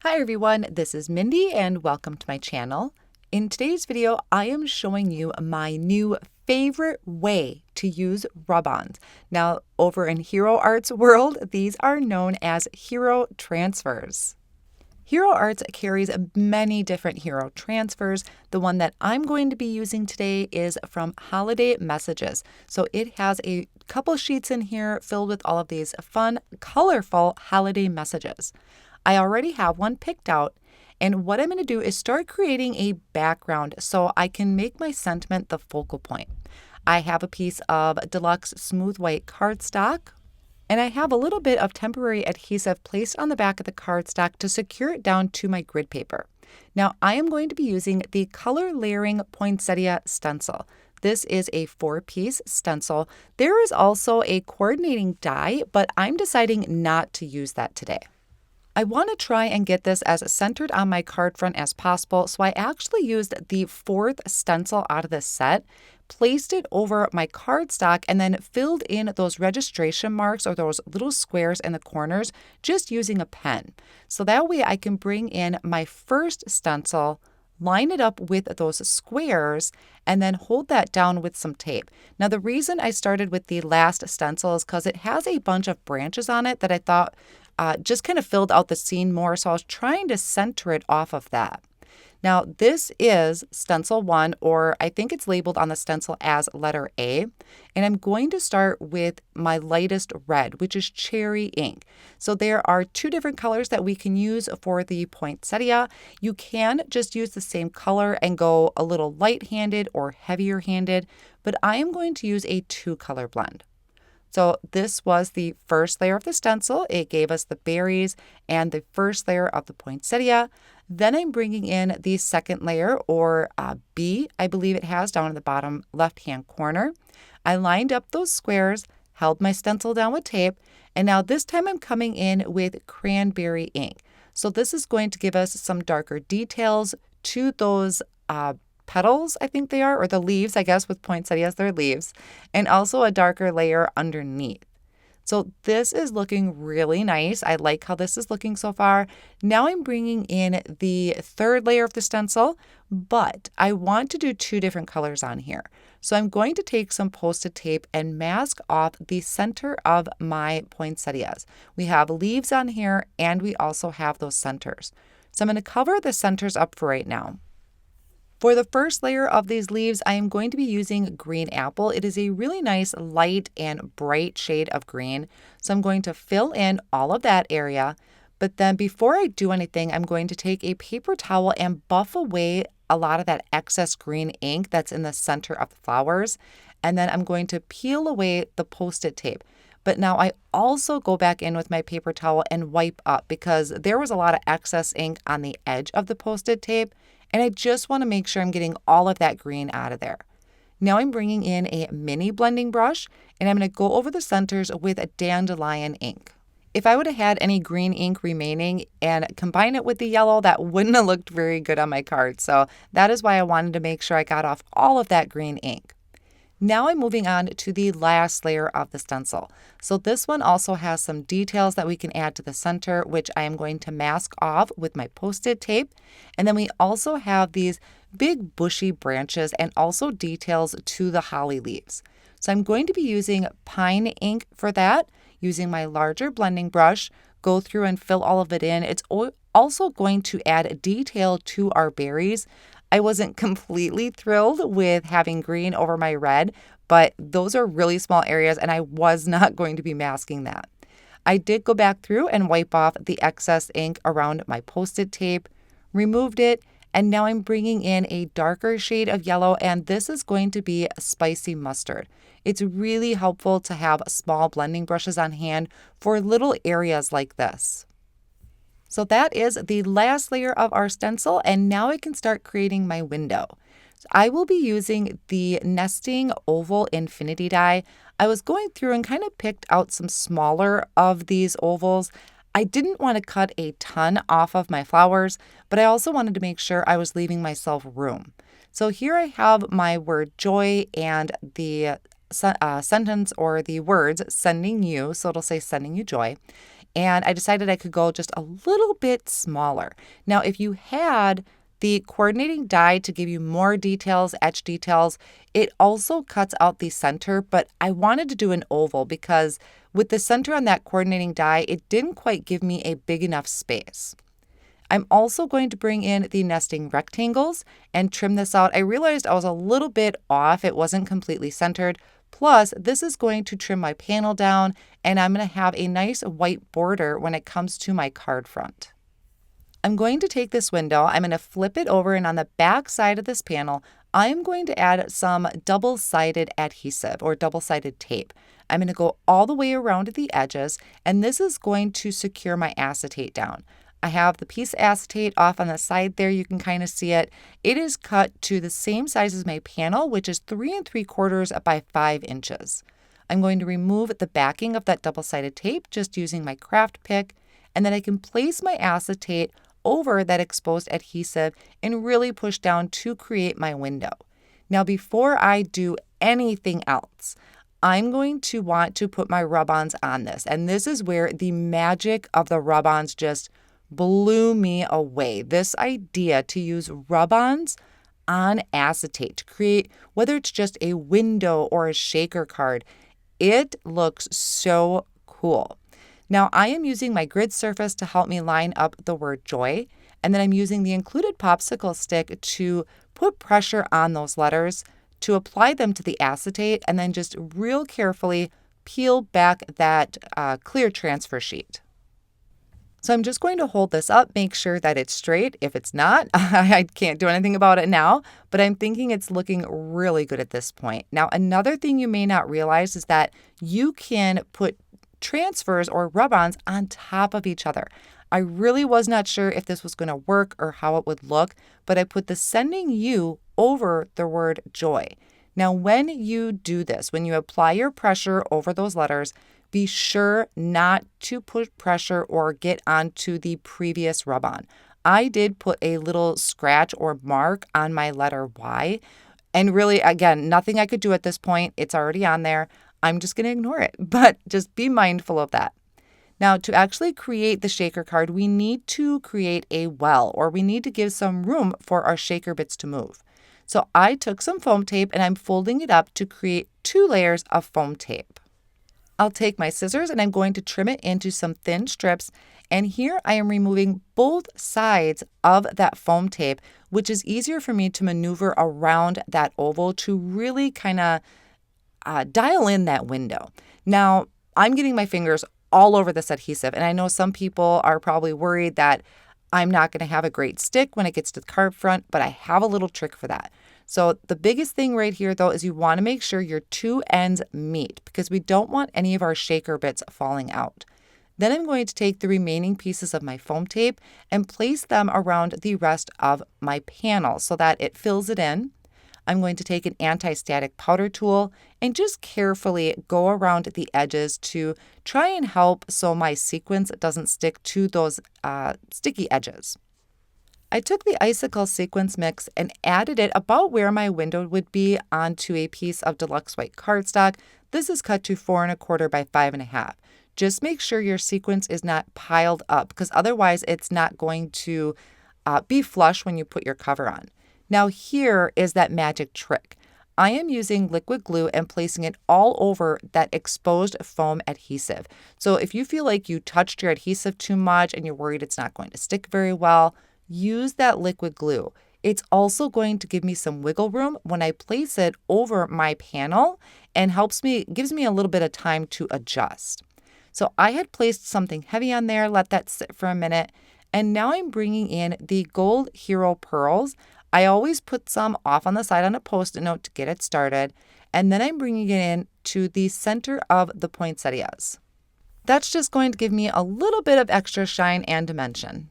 Hi everyone, this is Mindy and welcome to my channel. In today's video, I am showing you my new favorite way to use rub-ons. Now, over in Hero Art's world, these are known as hero transfers. Hero Arts carries many different hero transfers. The one that I'm going to be using today is from Holiday Messages. So it has a couple sheets in here filled with all of these fun, colorful holiday messages. I already have one picked out, and what I'm going to do is start creating a background so I can make my sentiment the focal point. I have a piece of Deluxe smooth white cardstock, and I have a little bit of temporary adhesive placed on the back of the cardstock to secure it down to my grid paper. Now I am going to be using the color layering Poinsettia stencil. This is a 4-piece stencil. There is also a coordinating die, but I'm deciding not to use that today. I want to try and get this as centered on my card front as possible, so I actually used the 4th stencil out of this set, placed it over my cardstock, and then filled in those registration marks or those little squares in the corners just using a pen. So that way I can bring in my first stencil, line it up with those squares, and then hold that down with some tape. Now the reason I started with the last stencil is because it has a bunch of branches on it that I thought just kind of filled out the scene more, so I was trying to center it off of that. Now this is stencil 1, or I think it's labeled on the stencil as letter A, and I'm going to start with my lightest red, which is cherry ink. So there are 2 different colors that we can use for the poinsettia. You can just use the same color and go a little light-handed or heavier-handed, but I am going to use a 2-color blend. So this was the first layer of the stencil. It gave us the berries and the first layer of the poinsettia. Then I'm bringing in the second layer, or B, I believe it has, down in the bottom left-hand corner. I lined up those squares, held my stencil down with tape, and now this time I'm coming in with cranberry ink. So this is going to give us some darker details to those petals, I think they are, or the leaves, I guess, with poinsettias, they're leaves, and also a darker layer underneath. So this is looking really nice. I like how this is looking so far. Now I'm bringing in the 3rd layer of the stencil, but I want to do 2 different colors on here. So I'm going to take some Post-it tape and mask off the center of my poinsettias. We have leaves on here, and we also have those centers. So I'm going to cover the centers up for right now. For the first layer of these leaves, I am going to be using green apple. It is a really nice light and bright shade of green. So I'm going to fill in all of that area. But then before I do anything, I'm going to take a paper towel and buff away a lot of that excess green ink that's in the center of the flowers. And then I'm going to peel away the Post-it tape. But now I also go back in with my paper towel and wipe up because there was a lot of excess ink on the edge of the Post-it tape. And I just want to make sure I'm getting all of that green out of there. Now I'm bringing in a mini blending brush, and I'm going to go over the centers with a Dandelion ink. If I would have had any green ink remaining and combine it with the yellow, that wouldn't have looked very good on my card. So that is why I wanted to make sure I got off all of that green ink. Now I'm moving on to the last layer of the stencil. So this one also has some details that we can add to the center, which I am going to mask off with my Post-it tape. And then we also have these big bushy branches and also details to the holly leaves. So I'm going to be using pine ink for that, using my larger blending brush, go through and fill all of it in. It's also going to add detail to our berries. I wasn't completely thrilled with having green over my red, but those are really small areas and I was not going to be masking that. I did go back through and wipe off the excess ink around my Post-it tape, removed it, and now I'm bringing in a darker shade of yellow, and this is going to be spicy mustard. It's really helpful to have small blending brushes on hand for little areas like this. So that is the last layer of our stencil, and now I can start creating my window. So I will be using the nesting oval infinity die. I was going through and kind of picked out some smaller of these ovals. I didn't want to cut a ton off of my flowers, but I also wanted to make sure I was leaving myself room. So here I have my word joy and the sentence or the words sending you, so it'll say sending you joy. and I decided I could go just a little bit smaller. Now, if you had the coordinating die to give you more details, etch details, it also cuts out the center, but I wanted to do an oval because with the center on that coordinating die, it didn't quite give me a big enough space. I'm also going to bring in the nesting rectangles and trim this out. I realized I was a little bit off. It wasn't completely centered. Plus, this is going to trim my panel down, and I'm going to have a nice white border when it comes to my card front. I'm going to take this window, I'm going to flip it over, and on the back side of this panel, I'm going to add some double-sided adhesive or double-sided tape. I'm going to go all the way around the edges, and this is going to secure my acetate down. I have the piece of acetate off on the side there. You can kind of see it. It is cut to the same size as my panel, which is 3 3/4 by 5 inches. I'm going to remove the backing of that double-sided tape just using my craft pick, and then I can place my acetate over that exposed adhesive and really push down to create my window. Now, before I do anything else, I'm going to want to put my rub-ons on this. And this is where the magic of the rub-ons just blew me away. This idea to use rub-ons on acetate to create, whether it's just a window or a shaker card, it looks so cool. Now, I am using my grid surface to help me line up the word joy, and then I'm using the included popsicle stick to put pressure on those letters, to apply them to the acetate, and then just real carefully peel back that clear transfer sheet. So I'm just going to hold this up, make sure that it's straight. If it's not, I can't do anything about it now, but I'm thinking it's looking really good at this point. Now, another thing you may not realize is that you can put transfers or rub-ons on top of each other. I really was not sure if this was going to work or how it would look, but I put the sending you over the word joy. Now, when you do this, when you apply your pressure over those letters, be sure not to put pressure or get onto the previous rub-on. I did put a little scratch or mark on my letter Y, and really, again, nothing I could do at this point. It's already on there. I'm just going to ignore it, but just be mindful of that. Now, to actually create the shaker card, we need to create a well, or we need to give some room for our shaker bits to move. So I took some foam tape and I'm folding it up to create 2 layers of foam tape. I'll take my scissors and I'm going to trim it into some thin strips. And here I am removing both sides of that foam tape, which is easier for me to maneuver around that oval to really kind of dial in that window. Now, I'm getting my fingers all over this adhesive, and I know some people are probably worried that I'm not going to have a great stick when it gets to the card front, but I have a little trick for that. So the biggest thing right here, though, is you want to make sure your 2 ends meet because we don't want any of our shaker bits falling out. Then I'm going to take the remaining pieces of my foam tape and place them around the rest of my panel so that it fills it in. I'm going to take an anti-static powder tool and just carefully go around the edges to try and help so my sequins doesn't stick to those sticky edges. I took the Icicle Sequins mix and added it about where my window would be onto a piece of Deluxe white cardstock. This is cut to 4 1/4 by 5 1/2. Just make sure your sequins is not piled up because otherwise it's not going to be flush when you put your cover on. Now here is that magic trick. I am using liquid glue and placing it all over that exposed foam adhesive. So if you feel like you touched your adhesive too much and you're worried it's not going to stick very well, use that liquid glue. It's also going to give me some wiggle room when I place it over my panel and gives me a little bit of time to adjust. So I had placed something heavy on there, let that sit for a minute, and now I'm bringing in the Gold Hero Pearls. I always put some off on the side on a Post-it note to get it started, and then I'm bringing it in to the center of the poinsettias. That's just going to give me a little bit of extra shine and dimension.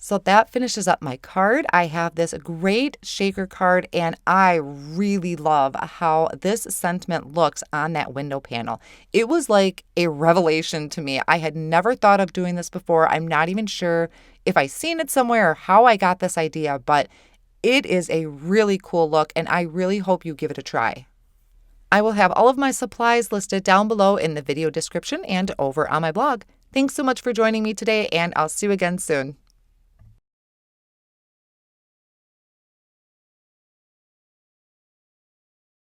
So that finishes up my card. I have this great shaker card, and I really love how this sentiment looks on that window panel. It was like a revelation to me. I had never thought of doing this before. I'm not even sure if I seen it somewhere or how I got this idea, but it is a really cool look, and I really hope you give it a try. I will have all of my supplies listed down below in the video description and over on my blog. Thanks so much for joining me today, and I'll see you again soon.